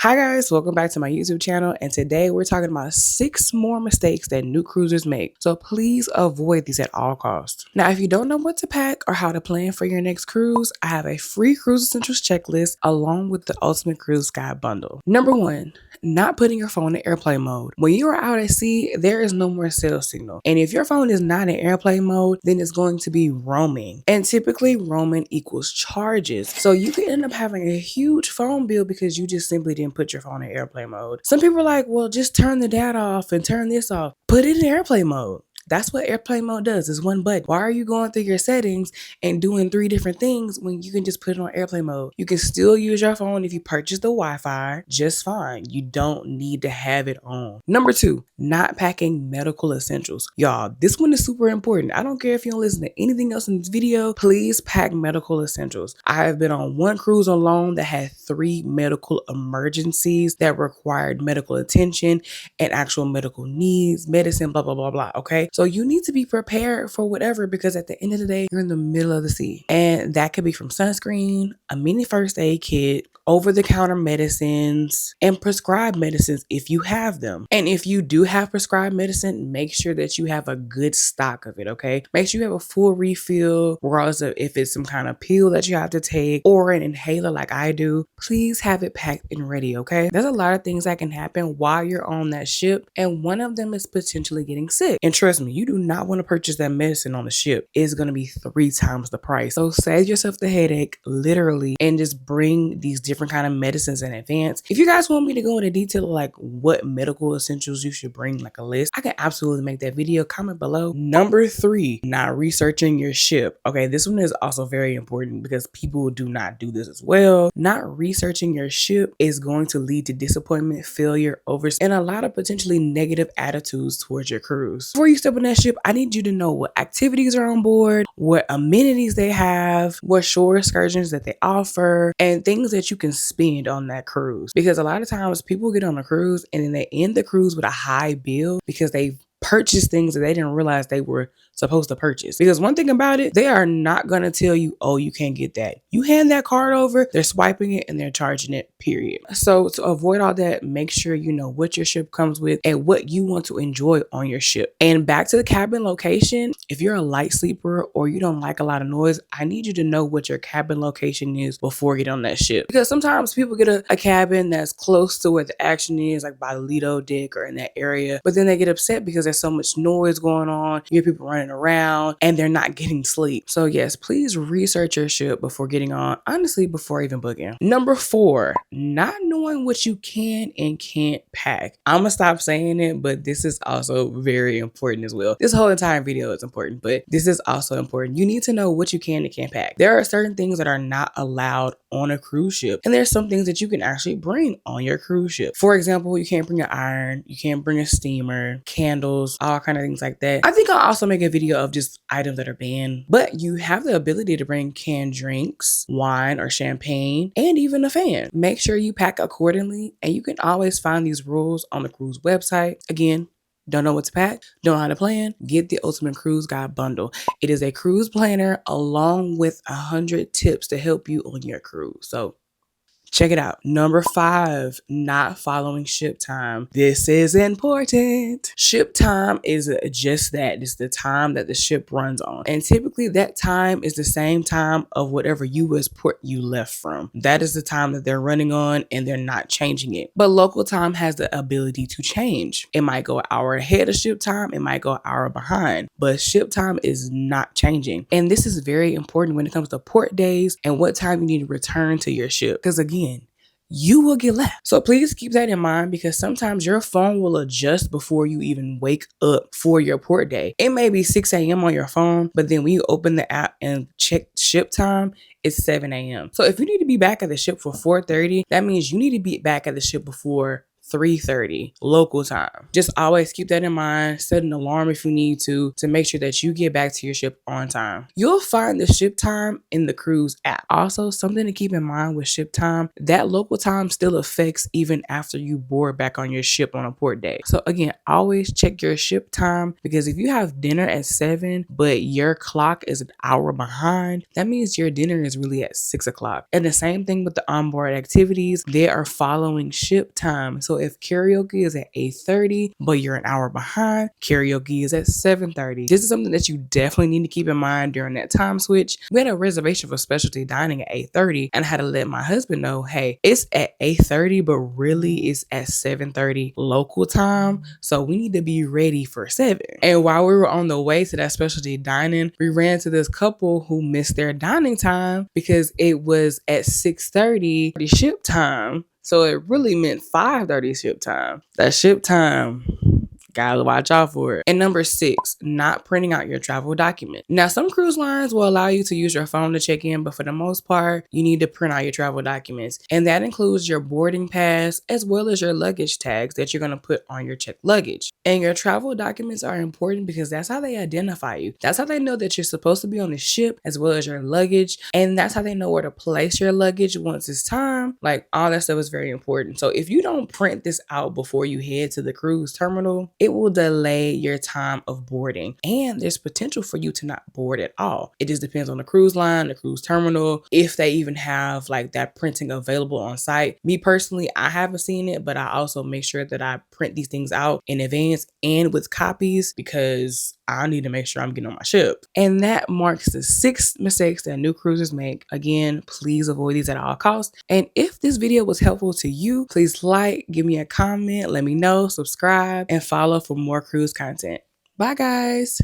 Hi guys, welcome back to my YouTube channel, and today we're talking about 6 more mistakes that new cruisers make. So please avoid these at all costs. Now, if you don't know what to pack or how to plan for your next cruise, I have a free Cruise Essentials checklist along with the Ultimate Cruise Guide bundle. Number 1, not putting your phone in airplane mode. When you are out at sea, there is no more cell signal. And if your phone is not in airplane mode, then it's going to be roaming. And typically roaming equals charges. So you could end up having a huge phone bill because you just simply didn't put your phone in airplane mode. Some people are like, well, just turn the data off and turn this off. Put it in airplane mode. That's what airplane mode does. It's one button. Why are you going through your settings and doing 3 different things when you can just put it on airplane mode? You can still use your phone if you purchase the Wi-Fi just fine. You don't need to have it on. Number 2, not packing medical essentials. Y'all, this one is super important. I don't care if you don't listen to anything else in this video. Please pack medical essentials. I have been on one cruise alone that had 3 medical emergencies that required medical attention and actual medical needs, medicine, blah, blah, blah, blah. Okay. So you need to be prepared for whatever, because at the end of the day, you're in the middle of the sea. And that could be from sunscreen, a mini first aid kit, over-the-counter medicines, and prescribed medicines if you have them. And if you do have prescribed medicine, make sure that you have a good stock of it, okay? Make sure you have a full refill, regardless of if it's some kind of pill that you have to take or an inhaler like I do. Please have it packed and ready, okay? There's a lot of things that can happen while you're on that ship, and one of them is potentially getting sick. And trust me, you do not want to purchase that medicine on the ship. It's going to be 3 times the price. So save yourself the headache, literally, and just bring these different kind of medicines in advance. If you guys want me to go into detail of like what medical essentials you should bring, like a list, I can absolutely make that video. Comment below. Number 3, not researching your ship. Okay, this one is also very important because people do not do this as well. Not researching your ship is going to lead to disappointment, failure, and a lot of potentially negative attitudes towards your cruise. Before you step on that ship, I need you to know what activities are on board, what amenities they have, what shore excursions that they offer, and things that you can spend on that cruise. Because a lot of times people get on a cruise and then they end the cruise with a high bill because they've purchase things that they didn't realize they were supposed to purchase. Because one thing about it, they are not going to tell you, oh, you can't get that. You hand that card over, they're swiping it and they're charging it, period. So to avoid all that, make sure you know what your ship comes with and what you want to enjoy on your ship. And back to the cabin location, if you're a light sleeper or you don't like a lot of noise, I need you to know what your cabin location is before you get on that ship. Because sometimes people get a cabin that's close to where the action is, like by the Lido deck or in that area, but then they get upset because there's so much noise going on, you hear people running around, and they're not getting sleep. So yes, please research your ship before getting on, honestly, before even booking. Number 4, not knowing what you can and can't pack. I'm gonna stop saying it, but this is also very important as well. This whole entire video is important, but this is also important. You need to know what you can and can't pack. There are certain things that are not allowed on a cruise ship, and there's some things that you can actually bring on your cruise ship. For example, you can't bring an iron, you can't bring a steamer, candles, all kind of things like that. I think I'll also make a video of just items that are banned, but you have the ability to bring canned drinks, wine or champagne, and even a fan. Make sure you pack accordingly, and you can always find these rules on the cruise website. Again, don't know what to pack? Don't know how to plan? Get the Ultimate Cruise Guide bundle. It is a cruise planner along with 100 tips to help you on your cruise. So check it out. Number 5, not following ship time. This is important. Ship time is just that. It's the time that the ship runs on. And typically that time is the same time of whatever US port you left from. That is the time that they're running on, and they're not changing it. But local time has the ability to change. It might go an hour ahead of ship time. It might go an hour behind. But ship time is not changing. And this is very important when it comes to port days and what time you need to return to your ship. Because again, you will get left. So please keep that in mind, because sometimes your phone will adjust before you even wake up for your port day. It may be 6 a.m. on your phone, but then when you open the app and check ship time, it's 7 a.m. So if you need to be back at the ship for 4:30, that means you need to be back at the ship before 3:30 local time. Just always keep that in mind. Set an alarm if you need to make sure that you get back to your ship on time. You'll find the ship time in the cruise app. Also, something to keep in mind with ship time, that local time still affects even after you board back on your ship on a port day. So again, always check your ship time, because if you have dinner at 7 but your clock is an hour behind, that means your dinner is really at 6 o'clock. And the same thing with the onboard activities, they are following ship time. So if karaoke is at 8:30 but you're an hour behind, karaoke is at 7:30. This is something that you definitely need to keep in mind during that time switch. We had a reservation for specialty dining at 8:30 and I had to let my husband know, hey, it's at 8:30 but really it's at 7:30 local time, so we need to be ready for 7. And while we were on the way to that specialty dining, we ran into this couple who missed their dining time because it was at 6:30 the ship time. So it really meant 5:30 ship time. That ship time, gotta watch out for it. And number 6, not printing out your travel document. Now, some cruise lines will allow you to use your phone to check in, but for the most part, you need to print out your travel documents. And that includes your boarding pass as well as your luggage tags that you're gonna put on your checked luggage. And your travel documents are important because that's how they identify you. That's how they know that you're supposed to be on the ship as well as your luggage. And that's how they know where to place your luggage once it's time. Like, all that stuff is very important. So if you don't print this out before you head to the cruise terminal, it will delay your time of boarding, and there's potential for you to not board at all. It just depends on the cruise line, the cruise terminal, if they even have like that printing available on site. Me personally, I haven't seen it, but I also make sure that I print these things out in advance and with copies because I need to make sure I'm getting on my ship. And that marks the 6 mistakes that new cruisers make. Again, please avoid these at all costs. And if this video was helpful to you, please like, give me a comment, let me know, subscribe, and follow for more cruise content. Bye, guys.